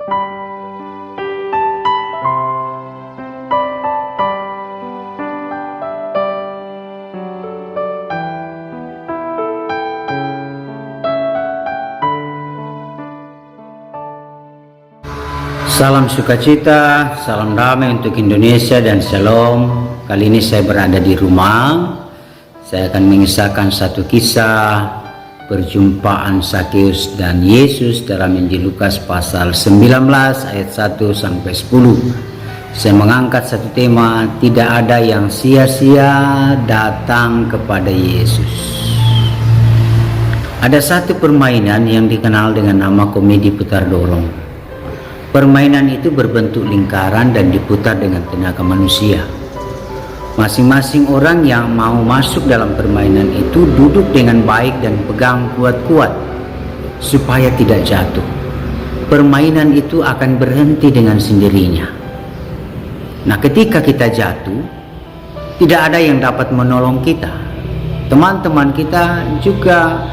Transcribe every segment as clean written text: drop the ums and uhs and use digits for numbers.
Salam sukacita, salam damai untuk Indonesia dan shalom. Kali ini saya berada di rumah. Saya akan mengisahkan satu kisah perjumpaan Zakheus dan Yesus dalam Injil Lukas pasal 19 ayat 1 sampai 10. Saya mengangkat satu tema, tidak ada yang sia-sia datang kepada Yesus. Ada satu permainan yang dikenal dengan nama komedi putar dorong. Permainan itu berbentuk lingkaran dan diputar dengan tenaga manusia. Masing-masing orang yang mau masuk dalam permainan itu duduk dengan baik dan pegang kuat-kuat supaya tidak jatuh. Permainan itu akan berhenti dengan sendirinya. Nah, ketika kita jatuh, tidak ada yang dapat menolong kita. Teman-teman kita juga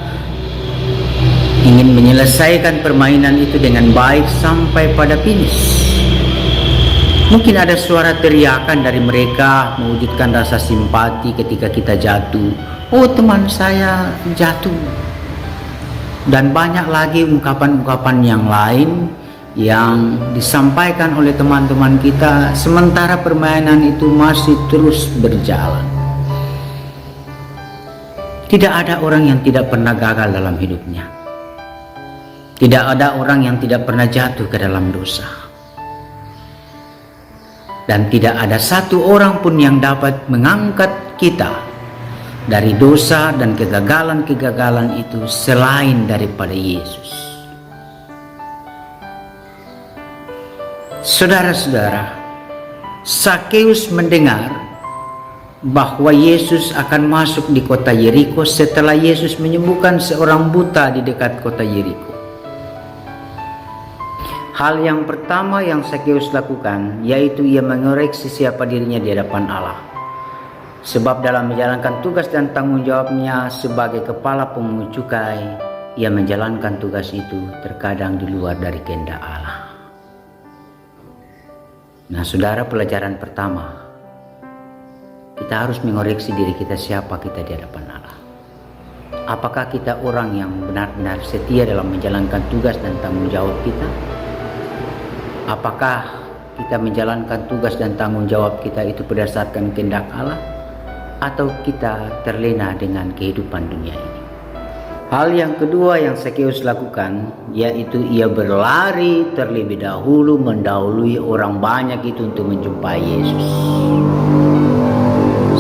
ingin menyelesaikan permainan itu dengan baik sampai pada finish. Mungkin ada suara teriakan dari mereka mewujudkan rasa simpati ketika kita jatuh. Oh, teman saya jatuh. Dan banyak lagi ungkapan-ungkapan yang lain yang disampaikan oleh teman-teman kita sementara permainan itu masih terus berjalan. Tidak ada orang yang tidak pernah gagal dalam hidupnya. Tidak ada orang yang tidak pernah jatuh ke dalam dosa. Dan tidak ada satu orang pun yang dapat mengangkat kita dari dosa dan kegagalan-kegagalan itu selain daripada Yesus. Saudara-saudara, Zakheus mendengar bahwa Yesus akan masuk di kota Yeriko setelah Yesus menyembuhkan seorang buta di dekat kota Yeriko. Hal yang pertama yang Zakheus lakukan yaitu ia mengoreksi siapa dirinya di hadapan Allah. Sebab dalam menjalankan tugas dan tanggung jawabnya sebagai kepala pemungut cukai, ia menjalankan tugas itu terkadang di luar dari kehendak Allah. Nah, saudara, pelajaran pertama, kita harus mengoreksi diri kita siapa kita di hadapan Allah. Apakah kita orang yang benar-benar setia dalam menjalankan tugas dan tanggung jawab kita? Apakah kita menjalankan tugas dan tanggung jawab kita itu berdasarkan kehendak Allah, atau kita terlena dengan kehidupan dunia ini? Hal yang kedua yang Zakheus lakukan yaitu ia berlari terlebih dahulu mendahului orang banyak itu untuk menjumpai Yesus.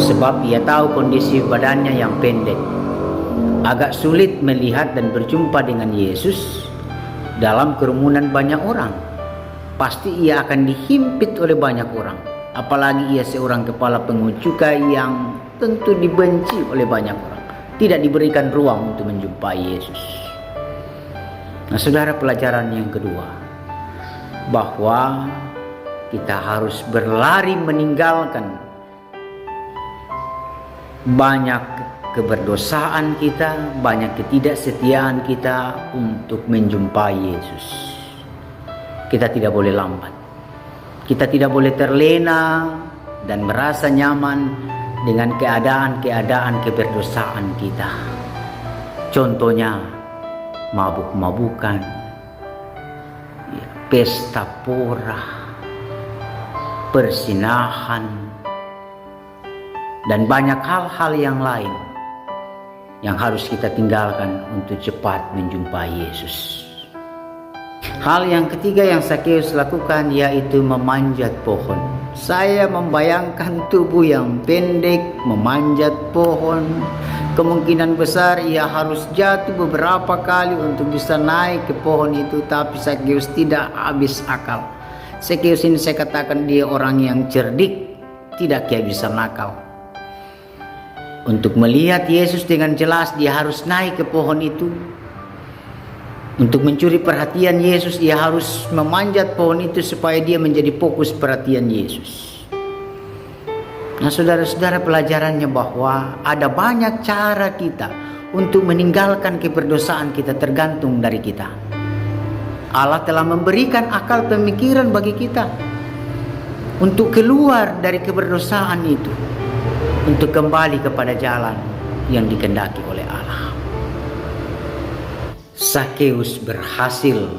Sebab ia tahu kondisi badannya yang pendek, agak sulit melihat dan berjumpa dengan Yesus dalam kerumunan banyak orang. Pasti ia akan dihimpit oleh banyak orang. Apalagi ia seorang kepala pemungut cukai yang tentu dibenci oleh banyak orang. Tidak diberikan ruang untuk menjumpai Yesus. Nah, saudara, pelajaran yang kedua, bahwa kita harus berlari meninggalkan banyak keberdosaan kita, banyak ketidaksetiaan kita untuk menjumpai Yesus. Kita tidak boleh lambat. Kita tidak boleh terlena dan merasa nyaman dengan keadaan-keadaan keberdosaan kita. Contohnya mabuk-mabukan, pesta pora, persinahan, dan banyak hal-hal yang lain yang harus kita tinggalkan untuk cepat menjumpai Yesus. Hal yang ketiga yang Zakheus lakukan yaitu memanjat pohon. Saya membayangkan tubuh yang pendek memanjat pohon. Kemungkinan besar ia harus jatuh beberapa kali untuk bisa naik ke pohon itu, tapi Zakheus tidak habis akal. Zakheus ini saya katakan dia orang yang cerdik, tidak kayak bisa nakal. Untuk melihat Yesus dengan jelas dia harus naik ke pohon itu. Untuk mencuri perhatian Yesus, ia harus memanjat pohon itu supaya dia menjadi fokus perhatian Yesus. Nah, saudara-saudara, pelajarannya bahwa ada banyak cara kita untuk meninggalkan keberdosaan kita, tergantung dari kita. Allah telah memberikan akal pemikiran bagi kita untuk keluar dari keberdosaan itu, untuk kembali kepada jalan yang dikehendaki oleh Allah. Sakeus berhasil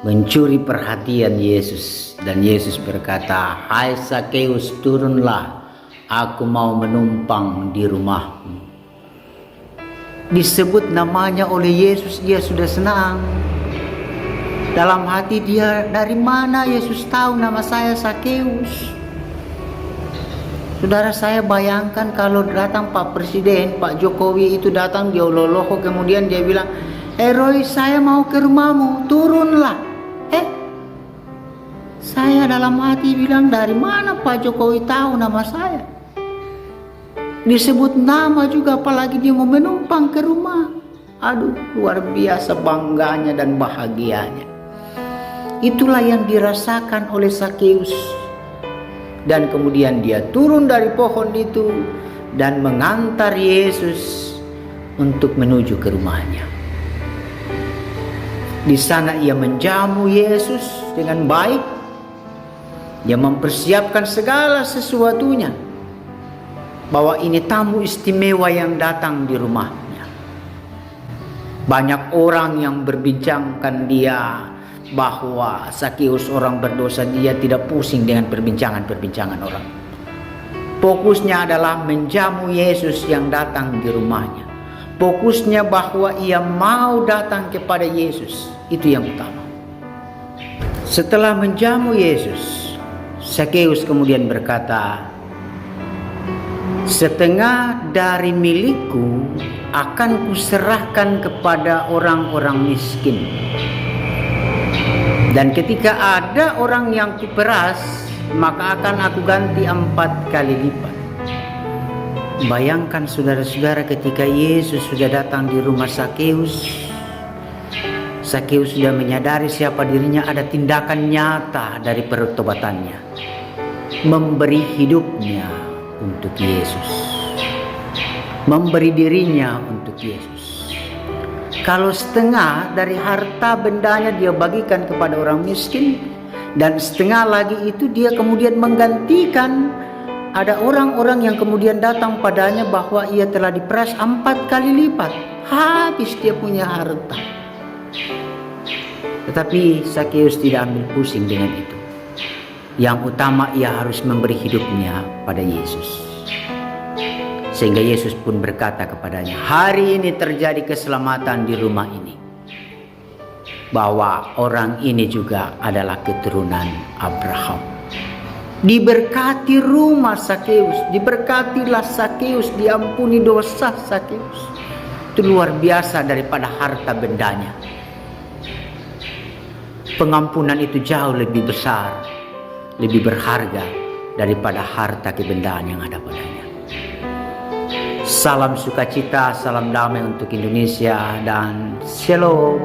mencuri perhatian Yesus, dan Yesus berkata, "Hai Sakeus, turunlah, aku mau menumpang di rumahmu." Disebut namanya oleh Yesus, dia sudah senang. Dalam hati dia, dari mana Yesus tahu nama saya Sakeus? Saudara, saya bayangkan kalau datang Pak Presiden, Pak Jokowi itu datang, dia loloho, kemudian dia bilang, "Roy, saya mau ke rumahmu, turunlah." Saya dalam hati bilang, dari mana Pak Jokowi tahu nama saya? Disebut nama juga, apalagi dia mau menumpang ke rumah. Aduh, luar biasa bangganya dan bahagianya. Itulah yang dirasakan oleh Sakeus. Dan kemudian dia turun dari pohon itu dan mengantar Yesus untuk menuju ke rumahnya. Di sana ia menjamu Yesus dengan baik. Dia mempersiapkan segala sesuatunya, bahwa ini tamu istimewa yang datang di rumahnya. Banyak orang yang berbincangkan dia, bahwa Sakeus orang berdosa, dia tidak pusing dengan perbincangan-perbincangan orang. Fokusnya adalah menjamu Yesus yang datang di rumahnya. Fokusnya bahwa ia mau datang kepada Yesus, itu yang utama. Setelah menjamu Yesus, Sakeus kemudian berkata, "Setengah dari milikku akan kuserahkan kepada orang-orang miskin. Dan ketika ada orang yang kuperas, maka akan aku ganti 4 kali lipat." Bayangkan saudara-saudara, ketika Yesus sudah datang di rumah Sakeus, Sakeus sudah menyadari siapa dirinya, ada tindakan nyata dari pertobatannya, memberi hidupnya untuk Yesus, memberi dirinya untuk Yesus. Kalau setengah dari harta bendanya dia bagikan kepada orang miskin, dan setengah lagi itu dia kemudian menggantikan, ada orang-orang yang kemudian datang padanya bahwa ia telah diperas 4 kali lipat, habis dia punya harta. Tetapi Sakeus tidak ambil pusing dengan itu. Yang utama, ia harus memberi hidupnya pada Yesus. Sehingga Yesus pun berkata kepadanya, "Hari ini terjadi keselamatan di rumah ini, bahwa orang ini juga adalah keturunan Abraham." Diberkati rumah Sakeus, diberkatilah Sakeus, diampuni dosa Sakeus. Itu luar biasa daripada harta bendanya. Pengampunan itu jauh lebih besar, lebih berharga daripada harta kebendaan yang ada padanya. Salam sukacita, salam damai untuk Indonesia, dan shalom.